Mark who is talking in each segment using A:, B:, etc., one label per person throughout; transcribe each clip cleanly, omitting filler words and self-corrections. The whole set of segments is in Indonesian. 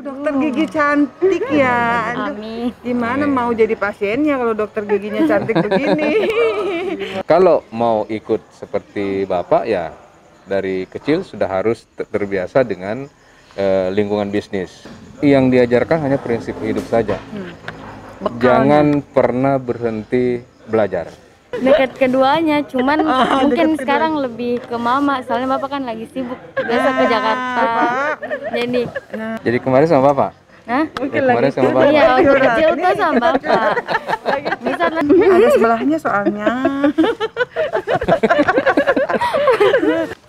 A: dokter gigi cantik ya. Aduh,
B: Amin.
A: gimana mau jadi pasiennya kalau dokter giginya cantik begini?
C: Kalau mau ikut seperti Bapak ya dari kecil sudah harus terbiasa dengan lingkungan bisnis. Yang diajarkan hanya prinsip hidup saja. Jangan pernah berhenti belajar.
B: Dekat keduanya, cuman mungkin sekarang lebih ke mama, soalnya bapak kan lagi sibuk biasa ke Jakarta.
C: Jadi kemarin sama Bapak?
B: Hah?
A: Mungkin
C: Kemarin
A: lagi
C: sama Bapak?
B: Iya, waktu kecil tuh sama bapak. Bisa
A: ada sebelahnya soalnya.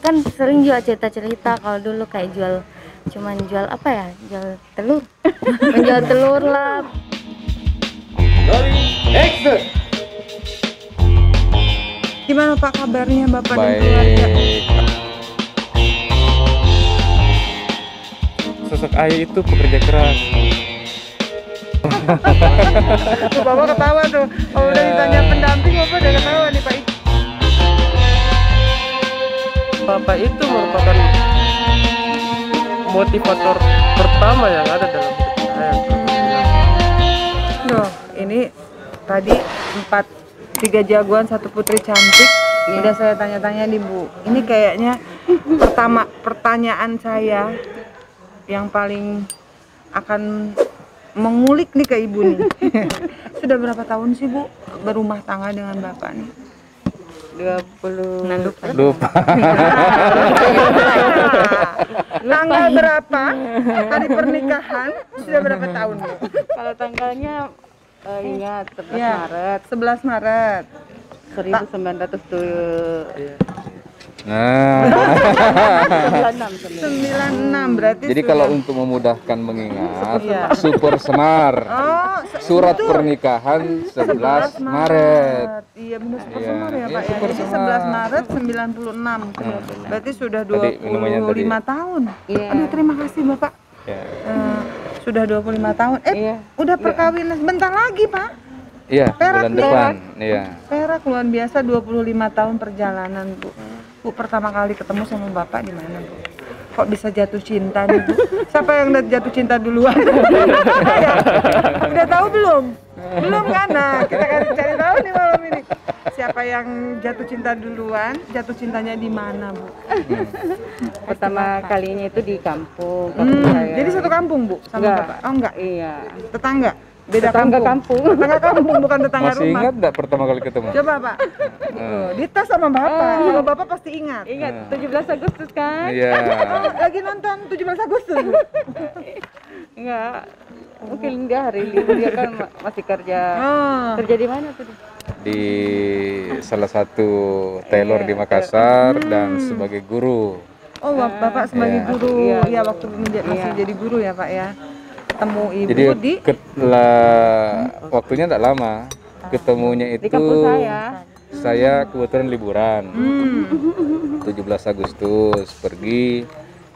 B: kan sering juga cerita-cerita kalau dulu kayak cuman jual apa ya? Jual telur. Menjual telur lah.
A: Gimana Pak kabarnya Bapak dan keluarga?
C: Baik. Sosok ayah itu pekerja keras.
A: Tuh, Bapak ketawa tuh. Oh, udah ditanya pendamping, Bapak udah ketawa nih Pak.
D: Bapak itu merupakan motivator pertama yang ada dalam hidup saya.
A: Loh, ini tadi 3 jagoan 1 putri cantik. Udah saya tanya-tanya nih Bu. Ini kayaknya pertanyaan saya yang paling akan mengulik nih ke Ibu nih. Sudah berapa tahun sih Bu berumah tangga dengan Bapak nih?
B: 20.
C: Lupa.
A: Tanggal berapa hari pernikahan? Sudah berapa tahun Bu?
E: Kalau tanggalnya ingat 11
A: Ya,
E: Maret
A: 11 Maret
E: 1996.
C: Nah,
A: 96 berarti.
C: jadi
A: sudah.
C: kalau untuk memudahkan mengingat,
A: Iya.
C: Super Semar,
A: Oh,
C: surat
A: itu
C: pernikahan 11 Maret.
A: Iya benar Super
C: Iya,
A: Semar ya
C: iya,
A: Pak ya.
C: Super
A: Jadi
C: Semar.
A: 11 Maret 96. Berarti sudah
C: Tadi minumannya tadi.
A: 25 tahun.
E: Iya.
A: Aduh, terima kasih Bapak.
C: Ya.
A: Sudah 25 tahun.
E: Iya.
A: Udah perkawinan bentar lagi Pak.
C: Iya,
A: Perak
C: bulan
A: nih.
C: depan. Iya.
A: Perak luar biasa 25 tahun perjalanan Bu. Bu pertama kali ketemu sama Bapak di mana Bu? Kok bisa jatuh cinta nih Bu? Siapa yang udah jatuh cinta duluan? Ya, udah tahu belum? Belum kan? Nah, kita cari tahu nih malam ini. Siapa yang jatuh cinta duluan? Jatuh cintanya di mana Bu?
E: Pertama kalinya itu di kampung saya.
A: Jadi satu kampung Bu sama
E: Enggak.
A: Bapak? Oh enggak,
E: Iya.
A: tetangga? Beda
E: Tetangga
A: kampung?
E: kampung.
A: Tetangga kampung bukan tetangga
C: Masih
A: rumah.
C: ingat enggak pertama kali ketemu?
A: Coba Pak, dites sama Bapak. Kalau Bapak pasti ingat.
E: Ingat 17 Agustus kan?
C: Iya.
A: Oh, lagi nonton 17 Agustus Bu?
E: Enggak. Mungkin dia hari libur dia kan masih kerja.
A: Oh.
E: Kerja di mana tuh?
C: Di salah satu tailor di Makassar dan sebagai guru.
A: Oh, Bapak sebagai
C: Iya.
A: guru.
E: Iya.
A: Ya waktu masih jadi guru ya Pak ya. Ketemu Ibu
C: Jadi
A: di
C: waktunya tidak lama. Ketemunya
E: Di
C: itu
E: kampung saya.
C: saya kebetulan liburan.
A: Hmm.
C: 17 Agustus pergi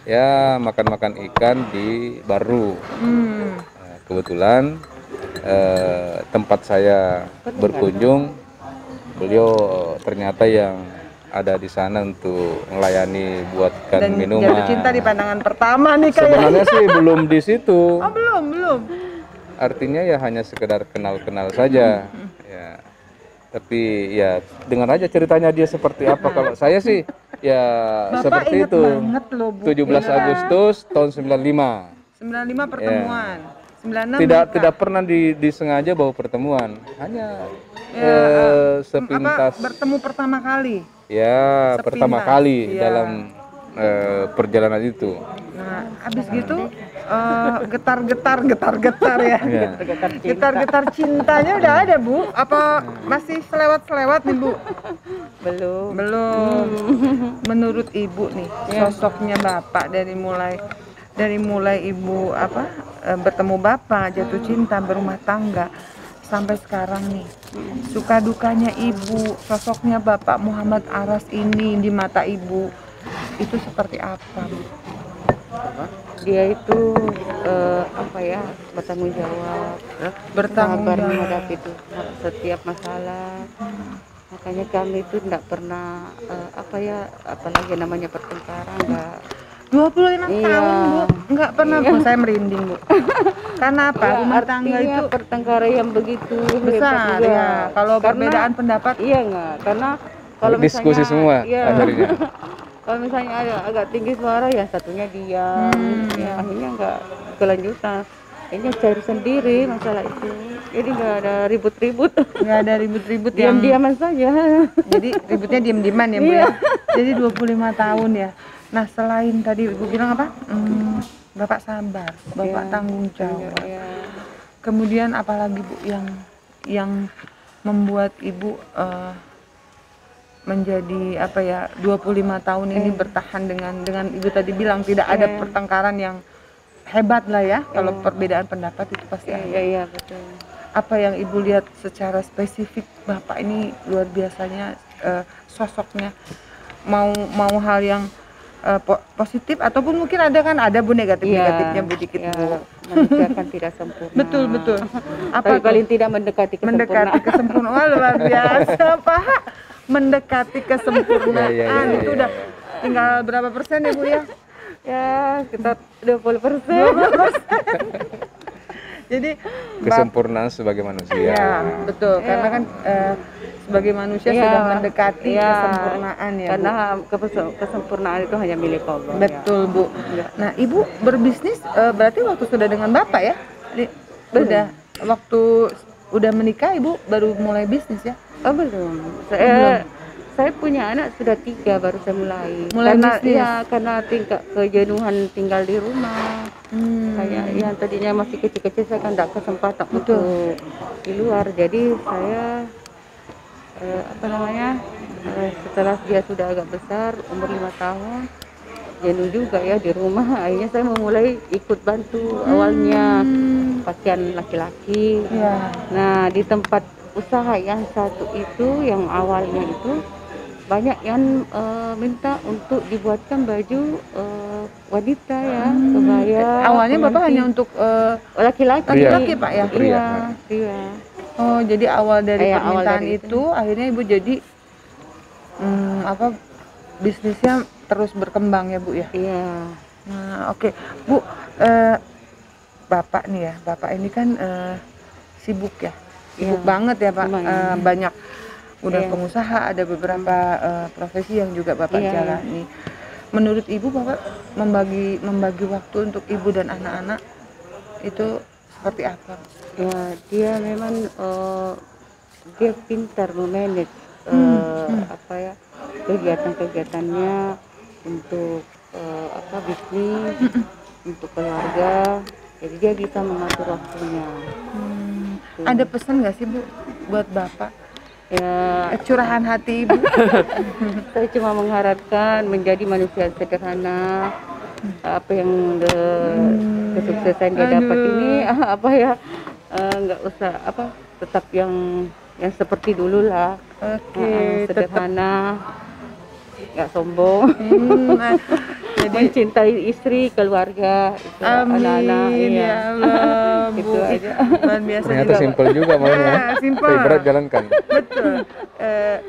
C: ya makan-makan ikan di Baru.
A: Hmm.
C: Nah, kebetulan tempat saya berkunjung, beliau ternyata yang ada di sana untuk melayani buatkan
A: Dan
C: minuman.
A: jatuh cinta di pandangan pertama nih
C: Sebenarnya
A: kayaknya.
C: sih belum di situ.
A: Oh, belum.
C: Artinya ya hanya sekedar kenal-kenal saja. Ya. Tapi ya dengar aja ceritanya dia seperti apa. Kalau saya sih ya
A: Bapak
C: seperti
A: ingat
C: itu.
A: banget loh Bu.
C: 17 Agustus tahun 95.
A: 95 pertemuan. 96
C: Tidak pernah disengaja bahwa pertemuan. Hanya sepintas.
A: bertemu pertama kali.
C: Ya,
A: Sepintas,
C: pertama kali
A: iya.
C: dalam perjalanan itu.
A: Nah, habis gitu getar-getar ya.
C: Ya.
A: Getar-getar cintanya udah ada Bu? Apa masih selewat-selewat nih Bu?
E: Belum.
A: Belum. Menurut Ibu nih, sosoknya Bapak dari mulai Ibu bertemu Bapak, jatuh cinta, berumah tangga sampai sekarang nih. Suka dukanya Ibu, sosoknya Bapak Muhammad Aras ini di mata Ibu itu seperti apa, Bu?
E: Dia itu bertanggung jawab,
A: Bertanggung
E: sabar
A: jawab.
E: menghadapi itu setiap masalah. Makanya kami itu tidak pernah apalagi namanya pertengkaran,
A: 25
E: Iya.
A: tahun Bu, nggak pernah Bu, saya merinding Bu. Karena apa?
E: Ya,
A: Rumah tangga
E: artinya
A: itu
E: pertengkaran yang begitu
A: besar
E: hebat juga.
A: ya. Kalau
E: Karena-
A: perbedaan pendapat,
E: Iya nggak? Karena kalau
C: Diskusi
E: misalnya,
C: semua
E: iya.
C: akhirnya.
E: Kalau misalnya ada agak tinggi suara, ya satunya diam, ya akhirnya nggak kelanjutan. Akhirnya cari sendiri masalah itu. Jadi nggak ada ribut-ribut,
A: nggak ada ribut-ribut yang
E: diam-diaman saja.
A: jadi ributnya diem-dieman ya Bu ya. Jadi 25 tahun ya. Nah selain tadi Ibu bilang apa? Bapak sabar, Bapak
E: Iya.
A: tanggung jawab.
E: Ya.
A: Kemudian apalagi Bu yang membuat Ibu menjadi apa ya 25 tahun ini bertahan dengan Ibu tadi bilang tidak ada pertengkaran yang hebat lah ya. Kalau perbedaan pendapat itu pasti ada.
E: Iya betul.
A: Apa yang Ibu lihat secara spesifik Bapak ini luar biasanya sosoknya, mau hal yang positif ataupun mungkin ada Bu negatifnya Bu dikit
E: ya,
A: Bu.
E: manusia kan tidak sempurna.
A: Betul.
E: Apa
A: Apa tuh?
E: paling tidak mendekati
A: Mendekati kesempurnaan. Wah, luar biasa Pak. Mendekati kesempurnaan
C: Ya.
A: itu udah tinggal berapa persen ya Bu ya?
E: Ya, kita 20%.
A: Jadi
C: Kesempurnaan sebagai manusia.
A: ya betul karena kan sebagai manusia
E: Iya.
A: sudah mendekati
E: Iya.
A: kesempurnaan ya
E: Karena
A: Bu.
E: kesempurnaan itu hanya milik Allah.
A: Betul Bu.
E: Ya.
A: Nah Ibu berbisnis berarti waktu sudah dengan Bapak ya? Udah waktu udah menikah Ibu baru mulai bisnis ya?
E: Oh belum. Saya punya anak sudah 3 baru saya mulai.
A: Mulai
E: karena
A: bisnis?
E: ya karena tingkat kejenuhan tinggal di rumah. Saya yang tadinya masih kecil-kecil saya kan tidak kesempatan untuk di luar. Jadi saya setelah dia sudah agak besar umur 5 tahun jenuh juga ya di rumah. Akhirnya saya memulai ikut bantu awalnya pakaian laki-laki.
A: Iya.
E: Nah di tempat usaha yang satu itu yang awalnya itu banyak yang minta untuk dibuatkan baju wanita ya, kebaya.
A: Awalnya Bapak
E: pengantin.
A: hanya untuk
E: laki-laki.
A: laki-laki, Pak, ya?
E: Iya, iya.
A: oh jadi awal dari
E: Awal
A: permintaan
E: dari
A: itu akhirnya Ibu jadi bisnisnya terus berkembang ya Bu ya?
E: Iya.
A: Nah, oke. Bu, Bapak nih ya, Bapak ini kan sibuk ya, sibuk
E: Iya.
A: banget ya Pak.
E: Lumayan.
A: Banyak, udah
E: Iya.
A: pengusaha, ada beberapa profesi yang juga Bapak
E: Iya.
A: jalani. Menurut Ibu, Bapak membagi waktu untuk Ibu dan anak-anak itu seperti apa?
E: Ya, dia memang dia pintar memanage kegiatan-kegiatannya untuk bisnis, untuk keluarga. Jadi dia bisa mengatur waktunya.
A: Ada pesan nggak sih Bu buat Bapak?
E: Ya,
A: Curahan hati Ibu.
E: saya cuma mengharapkan menjadi manusia sederhana. Apa yang kesuksesan dia dapat ini nggak usah tetap yang seperti dulu lah.
A: Oke,
E: sederhana, nggak sombong.
A: Jadi
E: Mencintai istri, keluarga, itu, anak-anak.
A: amin
E: Iya.
A: ya Allah Bu.
E: Itu aja.
A: Luar biasa
C: Ternyata
A: juga.
C: simpel juga maunya.
A: Ya, simpel.
C: Tapi berat jalankan.
A: Betul.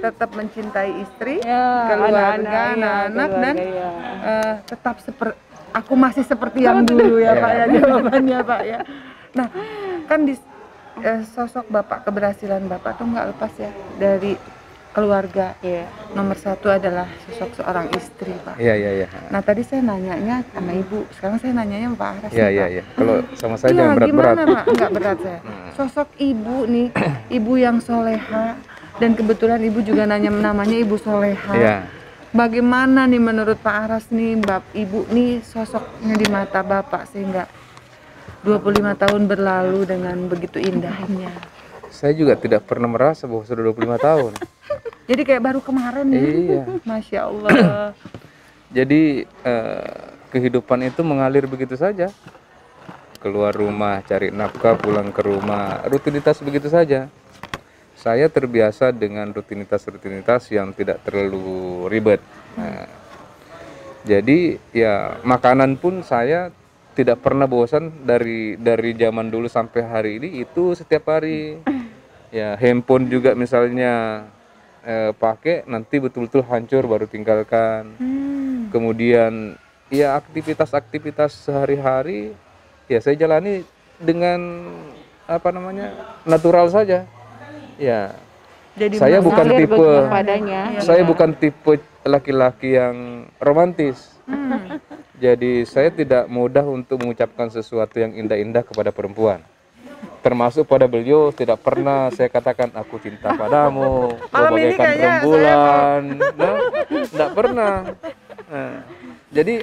A: Tetap mencintai istri,
E: Ya,
A: keluarga,
E: iya,
A: anak-anak dan
E: keluarga, ya.
A: tetap aku masih seperti yang dulu ya Pak ya, jawabannya Pak ya. Nah, kan di sosok Bapak, keberhasilan Bapak tuh nggak lepas ya dari keluarga.
E: Iya.
A: Nomor satu adalah sosok seorang istri Pak.
C: Iya.
A: Nah tadi saya nanyanya sama Ibu, sekarang saya nanyanya sama Pak Aras.
C: Iya. Kalau sama saya jangan berat-berat.
A: Gimana Pak? Enggak berat saya. Sosok Ibu nih, Ibu yang soleha, dan kebetulan Ibu juga namanya Ibu soleha.
C: Iya.
A: Bagaimana nih menurut Pak Aras nih, Ibu nih sosoknya di mata Bapak sehingga 25 tahun berlalu dengan begitu indahnya.
C: Saya juga tidak pernah merasa bahwa sudah 25 tahun.
A: Jadi kayak baru kemarin ya.
C: Iya.
A: Masya Allah.
C: Jadi kehidupan itu mengalir begitu saja. Keluar rumah, cari nafkah, pulang ke rumah, rutinitas begitu saja. Saya terbiasa dengan rutinitas yang tidak terlalu ribet. Nah, jadi ya makanan pun saya tidak pernah bosan dari zaman dulu sampai hari ini itu setiap hari. Ya handphone juga misalnya pakai nanti betul-betul hancur baru tinggalkan. Kemudian ya aktivitas-aktivitas sehari-hari ya saya jalani dengan apa namanya natural saja. Ya,
A: Jadi
C: saya bukan
E: Mengalir
C: tipe
E: begitu padanya.
C: saya bukan tipe laki-laki yang romantis. Jadi saya tidak mudah untuk mengucapkan sesuatu yang indah-indah kepada perempuan. Termasuk pada beliau tidak pernah saya katakan aku cinta padamu,
A: Malam ini
C: bagaikan
A: kayaknya
C: rembulan. Nah, tidak pernah. Nah, jadi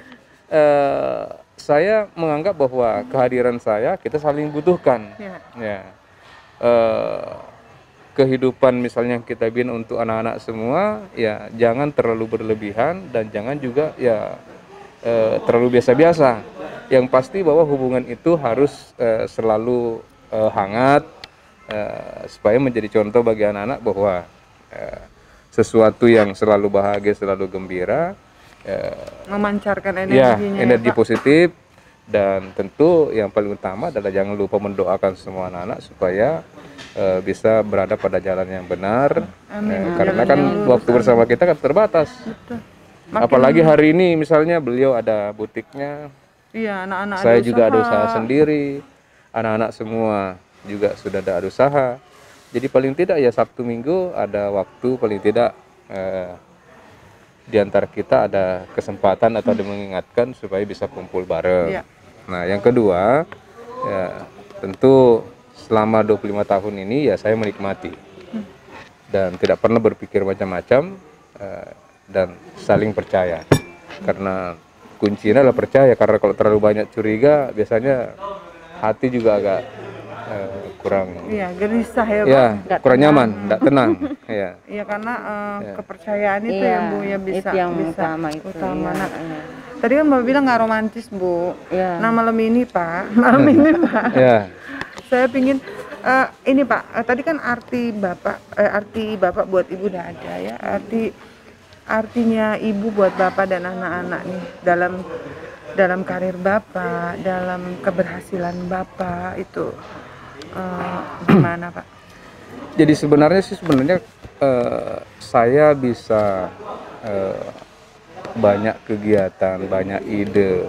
C: saya menganggap bahwa kehadiran saya kita saling butuhkan.
A: Ya.
C: Ya. Kehidupan misalnya kita bina untuk anak-anak semua, ya jangan terlalu berlebihan dan jangan juga ya terlalu biasa-biasa. Yang pasti bahwa hubungan itu harus selalu hangat supaya menjadi contoh bagi anak-anak bahwa sesuatu yang selalu bahagia, selalu gembira,
A: memancarkan
C: ya
A: energinya.
C: energi
A: Pak.
C: positif. Dan tentu yang paling utama adalah jangan lupa mendoakan semua anak-anak supaya bisa berada pada jalan yang benar. Karena kan waktu bersama kita kan terbatas.
A: Betul.
C: Apalagi hari ini misalnya beliau ada butiknya,
A: Iya, anak-anak
C: saya juga ada usaha sendiri, anak-anak semua juga sudah ada usaha. Jadi paling tidak ya Sabtu Minggu ada waktu, paling tidak di antara kita ada kesempatan atau ada mengingatkan supaya bisa kumpul bareng.
A: Iya.
C: Nah, yang kedua, ya tentu selama 25 tahun ini ya saya menikmati dan tidak pernah berpikir macam-macam dan saling percaya. Karena kuncinya adalah percaya, karena kalau terlalu banyak curiga biasanya hati juga agak kurang,
A: Iya, gelisah ya, Pak.
C: ya kurang nyaman, tidak tenang. Ya.
A: Iya, karena kepercayaan itu
E: Iya,
A: ya Bu ya bisa
E: itu yang
A: bisa
E: utama itu,
A: utama.
E: iya,
A: Nah,
E: iya.
A: tadi kan Bapak bilang nggak romantis Bu.
E: Iya.
A: Nah malam ini Pak, malam ini Pak,
C: Ya.
A: saya pingin ini Pak, tadi kan arti Bapak buat Ibu udah ada ya, artinya Ibu buat Bapak dan anak-anak nih dalam karir Bapak, dalam keberhasilan Bapak itu gimana Pak?
C: Jadi sebenarnya saya bisa banyak kegiatan, banyak ide,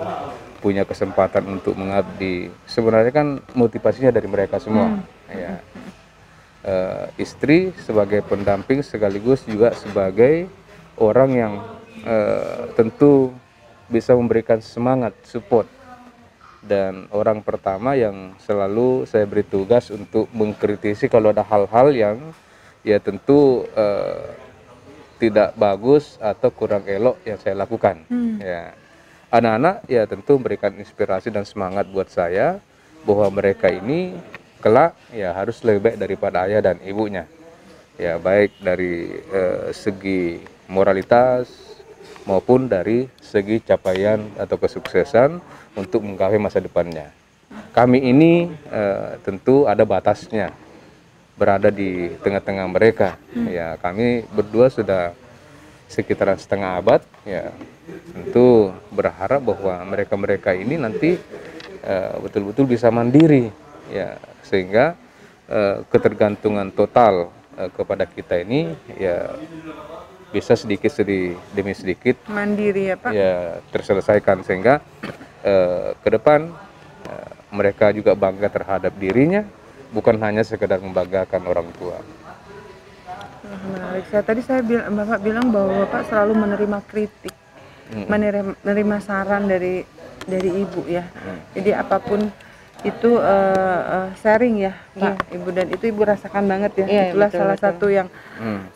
C: punya kesempatan untuk mengabdi. Sebenarnya kan motivasinya dari mereka semua. Ya. Istri sebagai pendamping sekaligus juga sebagai orang yang tentu bisa memberikan semangat, support. Dan orang pertama yang selalu saya beri tugas untuk mengkritisi kalau ada hal-hal yang ya tentu tidak bagus atau kurang elok yang saya lakukan. Ya. Anak-anak ya tentu memberikan inspirasi dan semangat buat saya bahwa mereka ini kelak ya harus lebih baik daripada ayah dan ibunya. Ya baik dari segi moralitas maupun dari segi capaian atau kesuksesan untuk menggapai masa depannya. Kami ini tentu ada batasnya, berada di tengah-tengah mereka. Ya kami berdua sudah sekitaran setengah abad. Ya tentu berharap bahwa mereka ini nanti betul-betul bisa mandiri. Ya sehingga ketergantungan total kepada kita ini ya bisa sedikit demi sedikit
A: Mandiri ya Pak?
C: ya terselesaikan, sehingga ke depan mereka juga bangga terhadap dirinya, bukan hanya sekedar membanggakan orang tua.
A: Menarik. Tadi Bapak bilang bahwa Bapak selalu menerima kritik, menerima saran dari Ibu ya. Jadi apapun itu sharing ya Pak, Ibu, dan itu Ibu rasakan banget ya.
E: Iya,
A: Itulah
E: betul,
A: salah
E: betul.
A: satu yang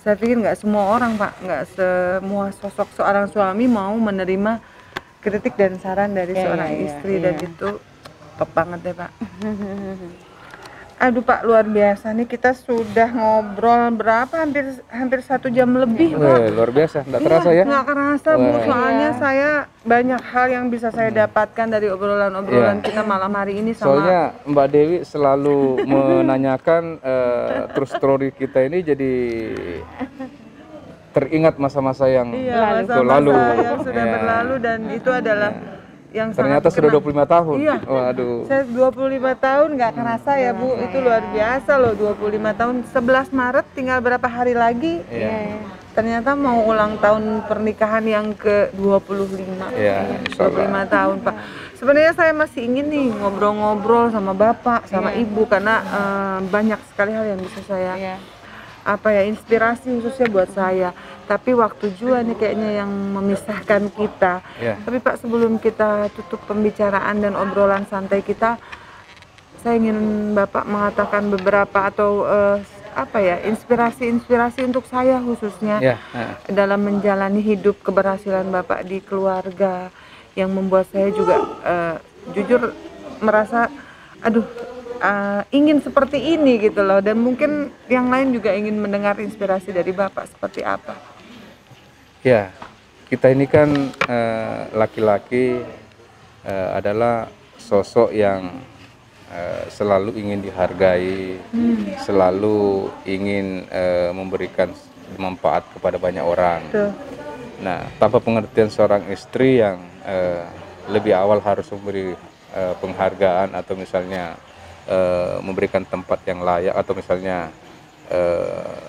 A: saya pikir nggak semua orang Pak, nggak semua sosok seorang suami mau menerima kritik dan saran dari
E: Iya,
A: seorang
E: iya,
A: istri,
E: iya.
A: dan itu top banget ya Pak. Aduh Pak, luar biasa nih, kita sudah ngobrol berapa, hampir 1 jam lebih Pak.
C: Luar biasa, nggak terasa ya?
A: Nggak kerasa Bu,
C: Wah.
A: soalnya saya banyak hal yang bisa saya dapatkan dari obrolan-obrolan kita malam hari ini sama.
C: Soalnya Mbak Dewi selalu menanyakan true story kita ini, jadi teringat masa-masa yang
A: Iya,
C: itu
A: masa-masa
C: lalu.
A: yang sudah
C: Ya.
A: berlalu, dan itu adalah yang
C: Ternyata
A: sangat
C: sudah
A: berkenan.
C: 25 tahun.
A: Iya.
C: Waduh.
A: Saya 25 tahun nggak kerasa ya Bu, itu luar biasa loh, 25 tahun. 11 Maret tinggal berapa hari lagi.
C: Iya.
A: ternyata mau ulang tahun pernikahan yang ke-25.
C: Ya, insyaallah.
A: 25 tahun, Pak. Sebenarnya saya masih ingin nih ngobrol-ngobrol sama Bapak, sama Ibu, karena banyak sekali hal yang bisa saya inspirasi khususnya buat saya. Tapi waktu juga nih kayaknya yang memisahkan kita. Tapi Pak, sebelum kita tutup pembicaraan dan obrolan santai kita, saya ingin Bapak mengatakan beberapa atau inspirasi untuk saya khususnya dalam menjalani hidup, keberhasilan Bapak di keluarga yang membuat saya juga jujur merasa ingin seperti ini gitu loh, dan mungkin yang lain juga ingin mendengar inspirasi dari Bapak seperti apa.
C: Ya, kita ini kan laki-laki adalah sosok yang selalu ingin dihargai, selalu ingin memberikan manfaat kepada banyak orang. Nah, tanpa pengertian seorang istri yang lebih awal harus memberi penghargaan atau misalnya memberikan tempat yang layak atau misalnya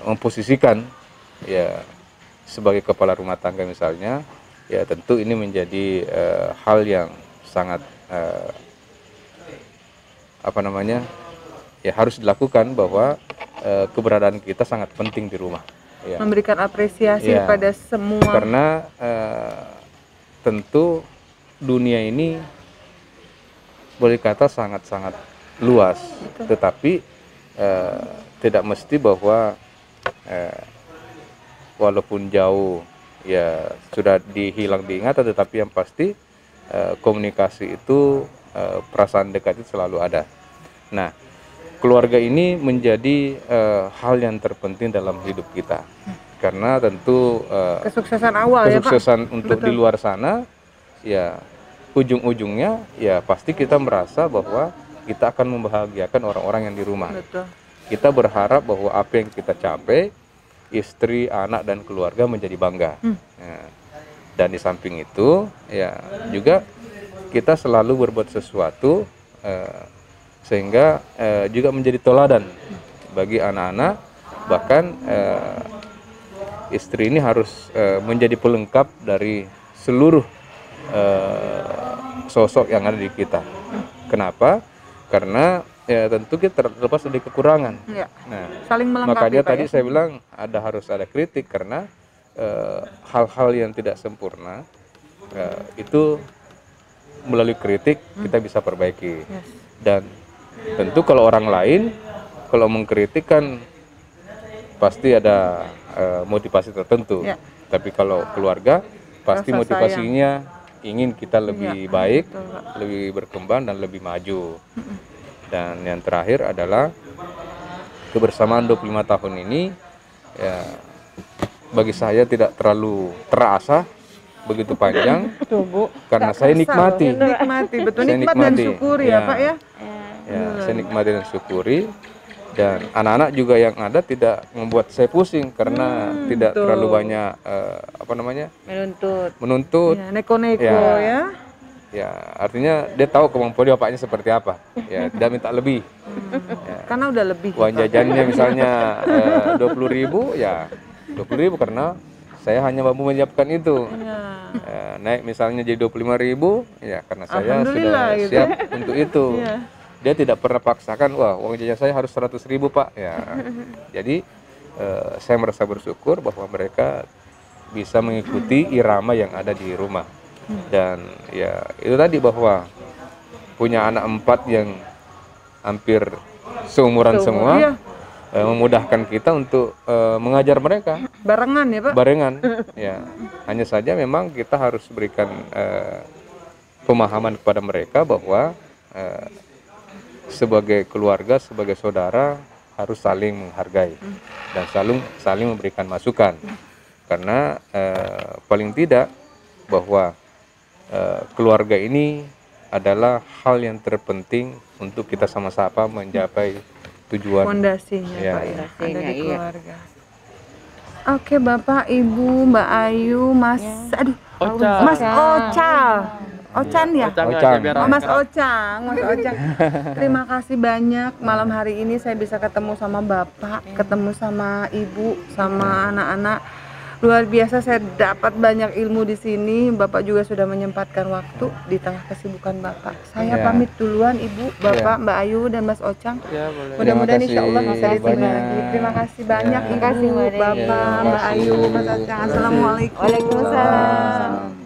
C: memposisikan ya sebagai kepala rumah tangga misalnya, ya tentu ini menjadi hal yang sangat harus dilakukan, bahwa keberadaan kita sangat penting di rumah. Ya.
A: Memberikan apresiasi kepada semua.
C: Karena tentu dunia ini boleh kata sangat-sangat luas. Betul. Tetapi tidak mesti bahwa walaupun jauh ya sudah dihilang diingatan, tetapi yang pasti komunikasi itu, perasaan dekat itu selalu ada. Nah, keluarga ini menjadi hal yang terpenting dalam hidup kita, karena tentu
A: kesuksesan awal
C: kesuksesan
A: ya, Pak?
C: untuk
A: Betul.
C: di luar sana ya ujung-ujungnya ya pasti kita merasa bahwa kita akan membahagiakan orang-orang yang di rumah.
A: Betul.
C: Kita berharap bahwa apa yang kita capai, istri, anak dan keluarga menjadi bangga. Ya. Dan di samping itu ya juga kita selalu berbuat sesuatu sehingga juga menjadi teladan bagi anak-anak, bahkan istri ini harus menjadi pelengkap dari seluruh sosok yang ada di kita. Kenapa? Karena ya tentu kita terlepas dari kekurangan.
A: Ya.
C: Nah,
A: saling melengkapi.
C: makanya
A: Pak,
C: tadi
A: ya?
C: saya bilang harus ada kritik, karena hal-hal yang tidak sempurna itu melalui kritik kita bisa perbaiki.
A: Yes.
C: Dan tentu kalau orang lain kalau mengkritik kan pasti ada motivasi tertentu.
A: Ya.
C: Tapi kalau keluarga pasti
A: Rasa
C: motivasinya ingin kita lebih baik,
A: betul, Pak.
C: lebih berkembang dan lebih maju. Dan yang terakhir adalah kebersamaan 25 tahun ini ya bagi saya tidak terlalu terasa begitu panjang.
A: Betul, Bu.
C: Karena
A: Tak
C: saya
A: kerasa
C: nikmati.
A: loh. Nikmati, betul.
C: Saya
A: Nikmat dan
C: nikmati.
A: syukuri
C: Ya.
A: ya, Pak ya.
C: Ya, saya nikmati dan syukuri, dan anak-anak juga yang ada tidak membuat saya pusing karena tidak
A: betul.
C: terlalu banyak menuntut.
A: Ya, neko-neko ya.
C: Ya, artinya dia tahu kemampuan bapaknya seperti apa. Ya, tidak minta lebih. Ya.
A: Karena udah lebih.
C: Uang jajannya misalnya 20.000, ya 20.000 karena saya hanya mampu menyiapkan itu.
A: Ya.
C: Naik misalnya jadi 25.000, ya karena saya sudah
A: Alhamdulillah, gitu.
C: siap untuk itu.
A: Iya.
C: Dia tidak pernah paksakan, wah uang jajan saya harus 100.000 Pak. Ya, jadi saya merasa bersyukur bahwa mereka bisa mengikuti irama yang ada di rumah. Dan ya itu tadi, bahwa punya anak 4 yang hampir seumuran semua,
A: Iya.
C: memudahkan kita untuk mengajar mereka
A: Barengan ya, Pak.
C: barengan. Ya, hanya saja memang kita harus berikan pemahaman kepada mereka bahwa sebagai keluarga, sebagai saudara harus saling menghargai dan saling memberikan masukan, karena paling tidak bahwa keluarga ini adalah hal yang terpenting untuk kita sama-sama mencapai tujuan.
A: Fondasinya,
C: Ya.
A: Pak ya. Ada
E: Fondasinya,
A: di
E: iya.
A: keluarga. Oke, Bapak, Ibu, Mbak Ayu, Mas
D: Ocha.
A: Mas Ocha. Ocan ya?
D: Ocang
C: Ocang.
D: aja biar
A: Oh, Mas
D: akrab.
A: Ocang, Mas Ocang. Terima kasih banyak, malam hari ini saya bisa ketemu sama Bapak, ketemu sama Ibu, sama anak-anak. Luar biasa, saya dapat banyak ilmu di sini. Bapak juga sudah menyempatkan waktu di tengah kesibukan Bapak. Saya
C: Ya.
A: pamit duluan Ibu, Bapak, Mbak Ayu dan Mas Ocang.
D: Ya, boleh.
A: Mudah-mudahan
C: Terima
A: insya Allah
C: kasih
A: bisa ketemu
C: banyak.
A: lagi. Terima kasih banyak
C: Ya.
A: Ibu,
B: Terima kasih, Mbak Dewi.
A: Bapak,
C: Ya, terima
A: Mbak
C: kasih.
A: Ayu, Mas Ocang. Assalamualaikum.
B: Waalaikumsalam.